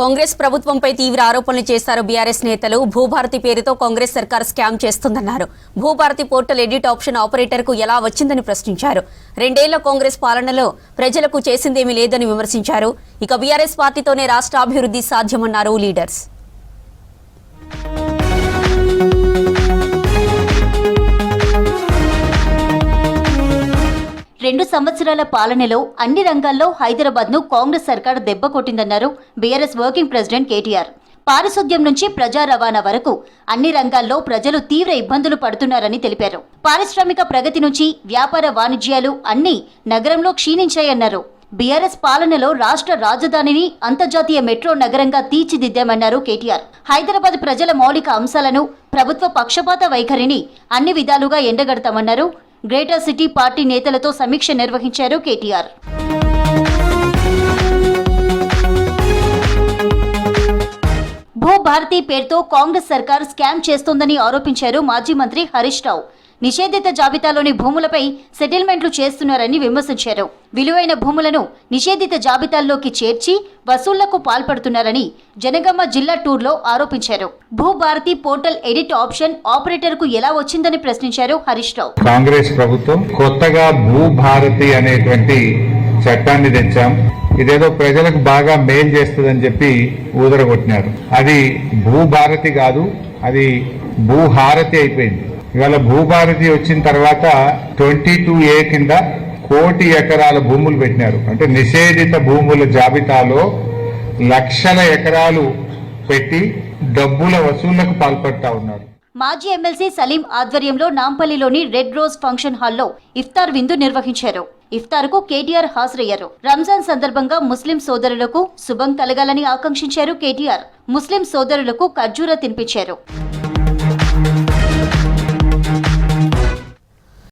కాంగ్రెస్ ప్రభుత్వంపై తీవ్ర ఆరోపణలు చేశారు బీఆర్ఎస్ నేతలు. భూభారతి పేరుతో కాంగ్రెస్ సర్కార్ స్కామ్ చేస్తుందన్నారు. Bhubharati portal edit option operator కు ఎలా వచ్చిందని ప్రశ్నించారు. 2 ఏళ్ల కాంగ్రెస్ పాలనలో ప్రజలకు చేసిందేమీ లేదని విమర్శించారు. ఇక బీఆర్ఎస్ పార్టీతోనే రాష్ట్ర అభివృద్ధి సాధ్యమన్నారు లీడర్స్. 2 సంవత్సరాల పాలనలో అన్ని రంగాల్లో హైదరాబాద్ ను కాంగ్రెస్ సర్కార్ దెబ్బ కొట్టిందన్నారు బీఆర్ఎస్ వర్కింగ్ ప్రెసిడెంట్ కేటీఆర్. పారిశుద్ధ్యం నుంచి ప్రజా రవాణా వరకు అన్ని రంగాల్లో ప్రజలు తీవ్ర ఇబ్బందులు పడుతున్నారని తెలిపారు. పారిశ్రామిక ప్రగతి నుంచి వ్యాపార వాణిజ్యాలు అన్ని నగరంలో క్షీణించాయన్నారు. బీఆర్ఎస్ పాలనలో రాష్ట్ర రాజధానిని అంతర్జాతీయ మెట్రో నగరంగా తీర్చిదిద్దామన్నారు కేటీఆర్. హైదరాబాద్ ప్రజల మౌలిక అంశాలను, ప్రభుత్వ పక్షపాత వైఖరిని అన్ని విధాలుగా ఎండగడతామన్నారు. గ్రేటర్ సిటీ పార్టీ నేతలతో సమీక్ష నిర్వహించారు కేటీఆర్. భూభారతి పేరుతో కాంగ్రెస్ సర్కార్ స్కామ్ చేస్తోందని ఆరోపించారు మాజీ మంత్రి హరీష్ రావు. నిషేధిత జాబితాలోని భూములపై సెటిల్మెంట్లు చేస్తున్నారని విమర్శించారు. విలువైన భూములను నిషేధిత జాబితాల్లోకి చేర్చి వసూళ్లకు పాల్పడుతున్నారని జనగామ జిల్లా టూర్లో ఆరోపించారు. Bhubharati portal edit option operator కు ఎలా వచ్చిందని ప్రశ్నించారు హరీష్ రావు. కాంగ్రెస్ ప్రభుత్వం కొత్తగా భూభారతి అనేటువంటి చట్టాన్ని తెచ్చాం, ఇదేదో ప్రజలకు బాగా మేలు చేస్తుందని చెప్పి ఊదరగొట్టినారు. అది భూభారతి కాదు, అది భూహారతి అయిపోయింది. ఇవాళ భూభారతి వచ్చిన తర్వాత 22A కింద 1 కోటి ఎకరాల భూములు పెట్టినారు. అంటే నిషేధిత భూముల జాబితాలో లక్షల ఎకరాలు పెట్టి డబ్బుల వసూళ్లకు పాల్పడతా ఉన్నారు. మాజీ ఎమ్మెల్సీ సలీం ఆధ్వర్యంలో నాంపల్లిలోని రెడ్ రోజ్ ఫంక్షన్ హాల్లో ఇఫ్తార్ విందు నిర్వహించారు. ఇఫ్తార్ కు కేటీఆర్ హాజరయ్యారు. రంజాన్ సందర్భంగా ముస్లిం సోదరులకు శుభం కలగాలని ఆకాంక్షించారు కేటీఆర్. ముస్లిం సోదరులకు ఖర్జూర తినిపించారు.